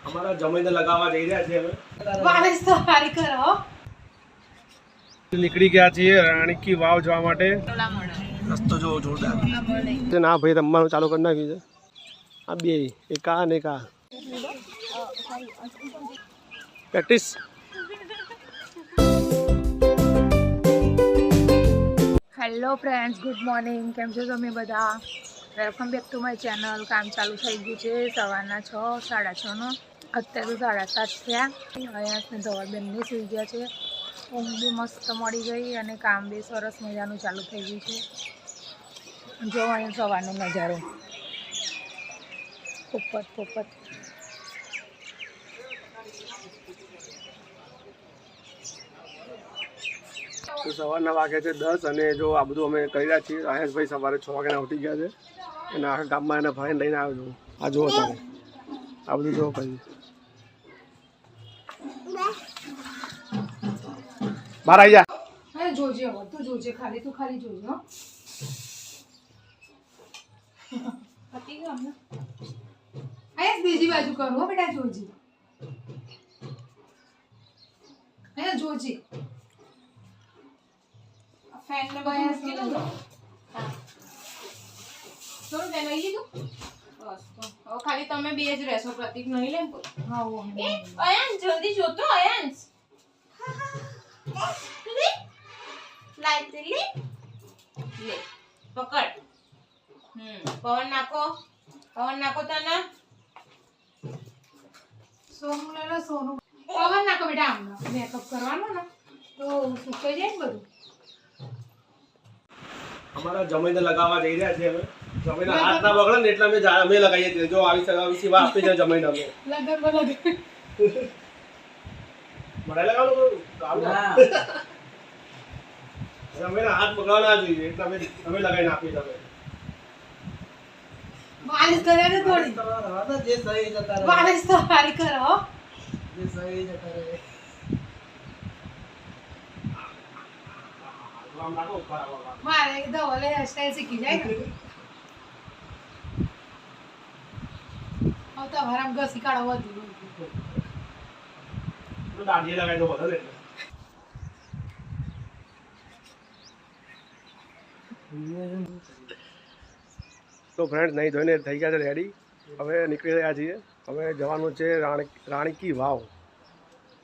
અમારા જમીને લગાવવા જઈ રહ્યા છીએ અમે. વાલેસ તો હારી કરો. નીકળી ગયા છીએ રાણી કી વાવ જવા માટે. રસ્તો જો જોરદાર. ના ભાઈ રમવાનું ચાલુ કરી નાખ્યું છે. આ બે એક આ ને એક આ practice. Hello friends, good morning. કેમ છો તમે બધા? Welcome back to my channel. કામ ચાલુ થઈ ગયું છે સવારના 6, 6:30નો. અત્યારે તો 7:30 થયા. અયાસને ધવલબેનને સુઈ ગયા છે. ઊંઘ બી મસ્ત મળી ગઈ અને કામ બી સરસ મજાનું ચાલુ થઈ ગયું છે. જો અહીં સવારનો નજારો પોપટ પોપટ. તો સવારના વાગે છે 10 અને જો આ બધું અમે કરી રહ્યા છીએ. આયેશભાઈ સવારે 6 વાગ્યાના ઉઠી ગયા છે અને આખા ગામમાં એને ભાઈને લઈને આવ્યો છું. આ જુઓ તમે આ બધું જુઓ પછી બહાર આવી જા. હા જોજે, હવે તું જોજે, ખાલી તું ખાલી જોજે. હો પતી ગયો અમને. આયસ બીજી બાજુ કરો હો બેટા, જોજે. અહીંયા જોજે. ફેન ને બસ કીધું. હા થોડું તે લઈ લીધું. બસ તો હવે ખાલી તમે બે જ રહેશો. પ્રતિક નહીં લે કોઈ. હા ઓ એ અયન જલ્દી જોતો. અયન લાઈટ લે લે પકડ. પવન નાખો, પવન નાખો. તને સોનું લે લે સોનું. પવન નાખો બેટા. આમ મેકઅપ કરવાનો ને તો સુકાઈ જાય ને બધું. અમારા જમીને લગાવવા જઈ રહ્યા છીએ અમે. જમીને હાથ ના બગડે ને એટલે અમે લગાવીએ છીએ. જો આવી સેવા આપી છે જમીને અમે. લગન બોલો મને લગાવવાનું જમીને હાથ બગડવા ના જોઈએ એટલે અમે લગાવીને આપી તમે. માલિશ કરે ને થોડી. જે સહી જતા રહે. માલિશ તો હારી કરો. જે સહી જતા રહે. આમ નાખો ઉપર આવવા. મારે ધવલે હેરસ્ટાઈલ શીખી જાય ને. હવે તો હરામ ઘસી કાઢો વધુ. તો દાઢીએ લગાવી દો બધા એટલે. તો ફ્રેન્ડ નહીં ધોઈને થઈ ગયા છે રેડી. હવે નીકળી રહ્યા છીએ. હવે જવાનું છે રાણી કી વાવ.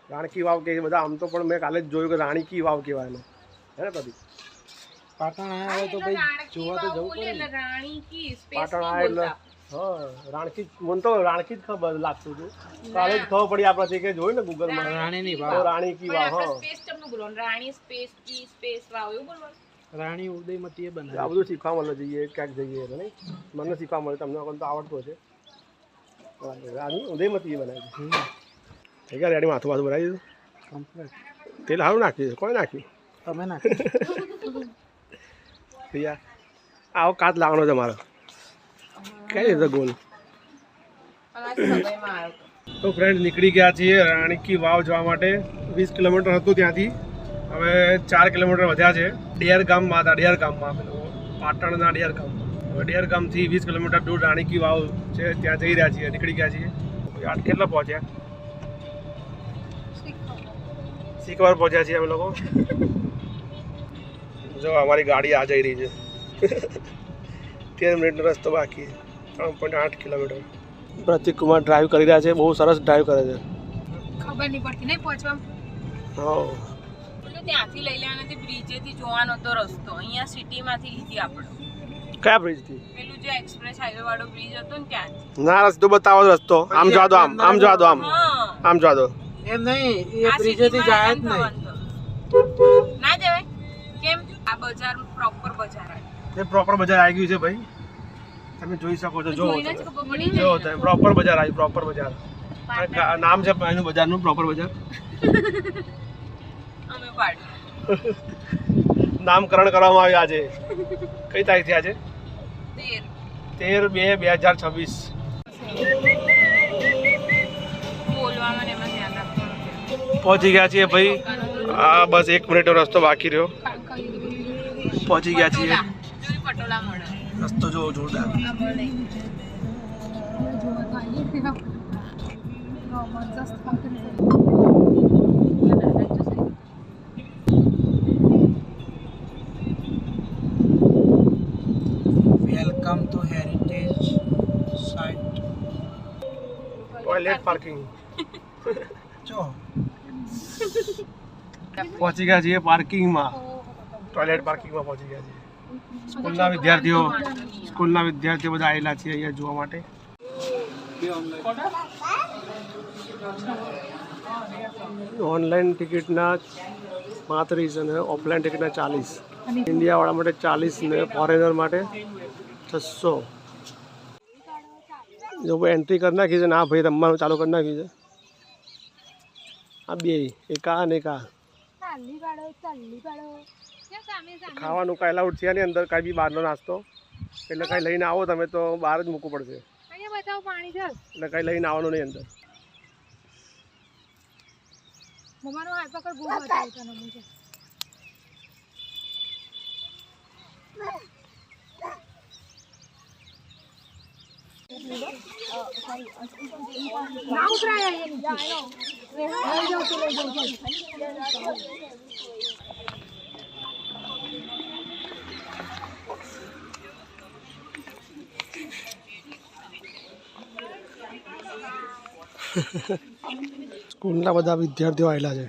રાણી કી વાવ કે બધા આમ તો પણ મેં કાલે જ જોયું કે રાણી કી વાવ કહેવાય એનો. હે ને પ્રદીપ? પાટણ આવ્યા હોય તો ભાઈ જોવા તો જવું પડે ને. રાણી કી પાટણ આ એટલે હા રાણકી મને તો રાણકી જ ખબર લાગતું હતું. કાલે જ ખબર પડી આપણે કે જોયું ને ગૂગલમાં રાણીની તો વાવ. રાણી કી વાવ. હા સ્પેસ તમને બોલવાનું. રાણી સ્પેસ કી સ્પેસ વાવ એવું બોલવાનું. રાણી ઉદયમતીએ આ બનાવી. બધું શીખવા મળે જઈએ ક્યાંક જઈએ એટલે નહીં. મને શીખવા મળે, તમને તો આવડતું હશે. રાણી ઉદયમતીએ બનાવી છે. થઈ ગયા રેડી. માથું માથું બનાવી દીધું. કમ્પ્લીટ. તેલ સારું નાખ્યું છે. કોઈ નાખ્યું તમે નાખો. ભૈયા આવો કાચ લાવવાનો છે મારો. કઈ રીતે ગોલ. તો ફ્રેન્ડ નીકળી ગયા છીએ રાણી કી વાવ જવા માટે. 20 કિલોમીટર હતું ત્યાંથી. હવે 4 કિલોમીટર વધ્યા છે. ડેર ગામમાં હતા. ડેર ગામમાં પાટણના ડેર ગામમાં. હવે ડેર ગામથી 20 કિલોમીટર દૂર રાણી કી વાવ છે ત્યાં જઈ રહ્યા છીએ. નીકળી ગયા છીએ. કેટલા પહોંચ્યા? શીખવાર પહોંચ્યા છીએ અમે લોકો. જો અમારી ગાડી આ જઈ રહી છે. 13 મિનિટનો રસ્તો બાકી. 3.8 કિલોમીટર. પ્રતિક કુમાર ડ્રાઈવ કરી રહ્યા છે. બહુ સરસ ડ્રાઈવ કરે છે. ખબર નહીં પડતી નહીં પહોંચવા. હા ત્યાંથી લઈ લેવાનો તે બ્રિજેથી જોવાનો તો રસ્તો. અહીંયા સિટીમાંથી લીધી આપણે. કયા બ્રિજથી? પેલું જે એક્સપ્રેસ હાઈવે વાળો બ્રિજ હતો ને ત્યાંથી. ના રસ્તો બતાવો રસ્તો. આમ જવા દો. આમ જવા દો. આમ જવા દો. એમ નહીં, એ બ્રિજેથી જાય જ નહીં. ના જવાય. કેમ? આ બજાર પ્રોપર બજાર આવે. એ પ્રોપર બજાર આવી ગયું છે ભાઈ. તમે જોઈ શકો છો. જો જોઈને જ ખબર પડી જો તમે પ્રોપર બજાર આવી. પ્રોપર બજાર નામ છે એનું બજારનું. પ્રોપર બજાર અમે પાડી નામકરણ કરવામાં આવ્યું આજે. કઈ તારીખથી આજે? 13/2/2026. બોલવામાં ને એમાં ધ્યાન રાખવાનું. પહોંચી ગયા છીએ ભાઈ. આ બસ 1 મિનિટનો રસ્તો બાકી રહ્યો. પહોંચી ગયા છીએ. પટોળા મળે. રસ્તો જો જોરદાર. જસ્ટ ફક્ત welcome to heritage site. Toilet parking જો પહોંચી ગયા છીએ પાર્કિંગમાં. ટોયલેટ પાર્કિંગમાં પહોંચી ગયા છીએ. સ્કૂલના વિદ્યાર્થીઓ બધા આવેલા છે અહીંયા જોવા માટે. ઓનલાઈન ટિકિટના 35 અને ઓફલાઈન ટિકિટના 40. ઇન્ડિયાવાળા માટે 40 ને ફોરેનર માટે 600. જો ભાઈ એન્ટ્રી કરી નાખી છે ને આ ભાઈ રમવાનું ચાલુ કરી નાખ્યું છે. આ બે એક આ ને એક આ. ખાવાનું કાંઈ એલાઉડ છે નહીં અંદર, કાંઈ બી બહારનો નાસ્તો. એટલે કાંઈ લઈને આવો તમે તો બહાર જ મૂકવું પડશે. એટલે કાંઈ લઈને આવવાનું નહીં અંદર. સ્કૂલના બધા વિદ્યાર્થીઓ આવેલા છે.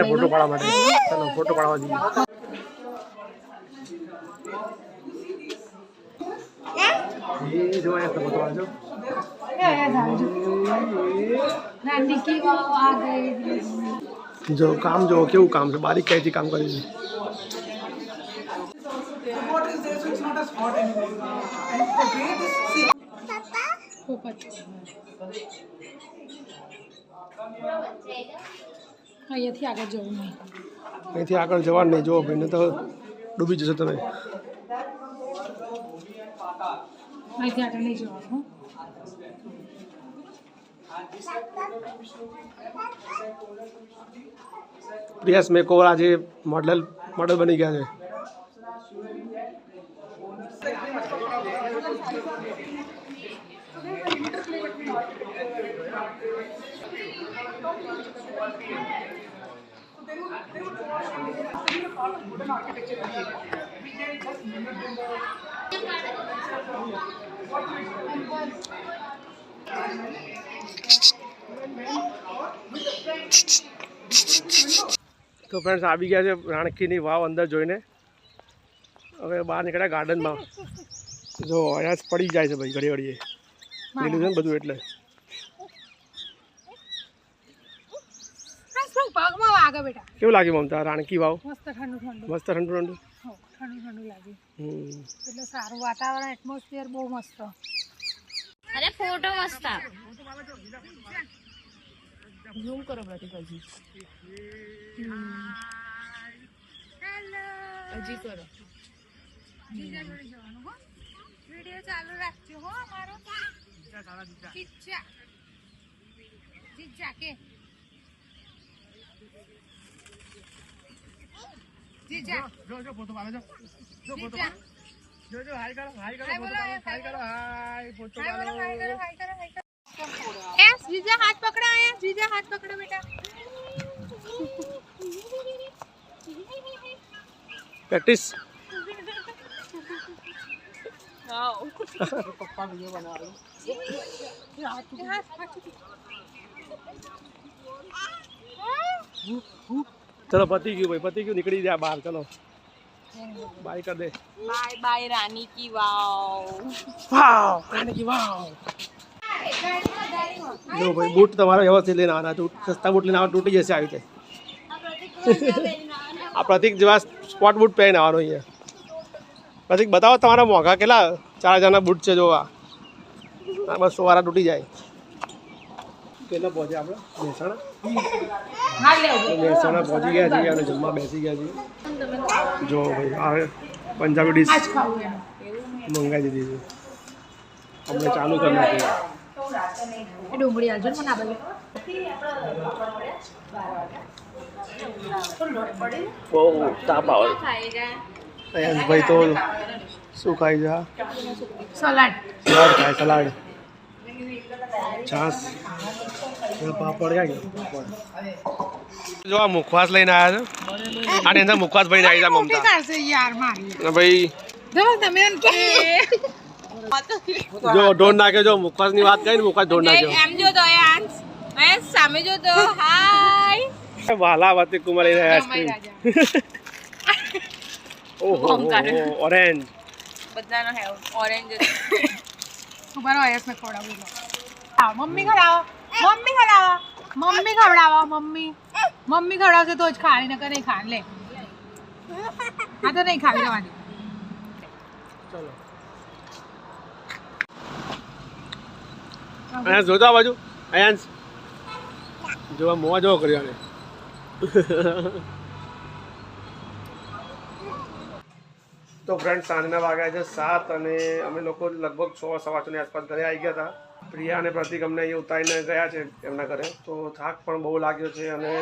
ફોટો પાડવા માટે. ચાલો ફોટો પાડવા જઈએ. જો કામ જો કેવું કામ છે, બારીક કઈથી કામ કર્યું છે. અહીંયાથી આગળ જવું નહીં. અહીંથી આગળ જવાનું નહીં. જો ભાઈ ને તો ડૂબી જશો તમે. અહીંથી આગળ નહીં જવાનું. પ્રિયાસ મેકઓવર આજે મોડલ બની ગયા છે. તો ફ્રેન્ડ્સ આવી ગયા છે રાણકીની વાવ અંદર જોઈને. હવે બહાર નીકળ્યા ગાર્ડનમાં. જો અહીંયા પડી જાય છે ભાઈ ઘડી ઘડીએ લીલું છે ને બધું એટલે. કેવું લાગ્યું મમતા રાણકી વાવ? મસ્ત ઠંડુ ઠંડુ. મસ્ત ઠંડુ ઠંડુ. ઠંડુ ઠંડુ લાગ્યું. એટલે સારું વાતાવરણ, એટમોસ્ફિયર બહુ મસ્ત. અરે ફોટો મસ્ત ઝૂમ કરો પ્રતિકજી. હેલો હજી કરો. વિડિયો ચાલુ રાખજો હો અમારો. ચીચા ચીચા કે ચીચા જો ફોટો પાડો. જો ફોટો ચીચા જો હાય કરો ફોટો પાડો. હાય કરો ફોટો પાડો. એ જીજા હાથ પકડો. અહીંયા જીજા હાથ પકડો બેટા. પ્રેક્ટિસ. પપ્પા વિડિયો બનાવે. ચલો પતી ગયું ભાઈ, પતી ગયું. નીકળી જાય બહાર. ચલો બાય કર દે. બાય બાય રાની કી વાવ. વાવ રાણી કી વાવ. જો ભાઈ બૂટ તમારે વ્યવસ્થિત લઈને આવવાના. સસ્તા બૂટ લઈને આવવા તૂટી જશે આવી રીતે. આ પ્રતિક જેવા સ્પોટ બૂટ પહેરીને આવવાનો અહીંયા. પ્રતિક બતાવો તમારા મોંઘા કેટલા 4000ના બૂટ છે. જોવા 200 વાળા તૂટી જાય. કેટલા પહોંચ્યા આપણે? મહેસાણા પહોંચી ગયા છીએ અને જમવા બેસી ગયા છીએ. જો ભાઈ આ પંજાબી ડીશ મંગાવી દીધી છે. અમને ચાલુ કરી નાખી. ડુંગળી આલજો મને આ બાજુ. બહુ તાપ આવે. ભાઈ તો શું ખાય છે સલાડ સલાડ ખાય સલાડ છાસ પાપડ ક્યાં ગયો જો આ મુખવાસ લઈને આવ્યા છે આની અંદર મુખવાસ ભરીને આવી જા મમતા યાર મારી ભાઈ તમે જો ઢોર નાખ્યો જો મુખવાસ ની વાત કરી ને મુખવાસ ઢોર નાખ્યો એમ જો તો આયાંશ આયાંશ સામે જો તો હાય વાલા વાતે કુમારી રહ્યા આઈસ્ક્રીમ ઓહો ઓરેન્જ બધાનો હે ઓરેન્જ ઉભારો આયસ ને ખવડાવું મમ્મી ખવડાવો મમ્મી ખવડાવો મમ્મી ખવડાવો મમ્મી ખવડાવશે તો જ ખાણી નકર નહીં ખાણ લે આ તો નહીં ખાવી રહેવાની ચલો અહીંયા જોતા બાજુ અહીંયા જોવા મોવા જોવો કર્યો ને તો ફ્રેન્ડ સાંજના વાગ્યા છે 7 અને અમે લોકો લગભગ 6:15 ની આસપાસ ઘરે આવી ગયા હતા પ્રિયા અને પ્રતિક અમને અહીંયા ઉતારીને ગયા છે એમના ઘરે તો થાક પણ બહુ લાગ્યો છે અને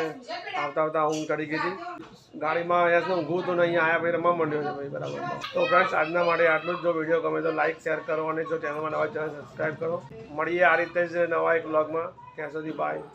આવતા ઊંઘ ચડી ગઈ હતી ગાડીમાં યસને ઊંઘું તો નહીં આવ્યા ભાઈ રમવા માંડ્યો છે ભાઈ બરાબર તો ફ્રેન્ડ્સ આજના માટે આટલું જ જો વિડીયો ગમે તો લાઈક શેર કરો અને જો ચેનલમાં નવા ચેનલ સબસ્ક્રાઈબ કરો મળીએ આ રીતે જ નવા એક વ્લોગમાં ત્યાં સુધી બાય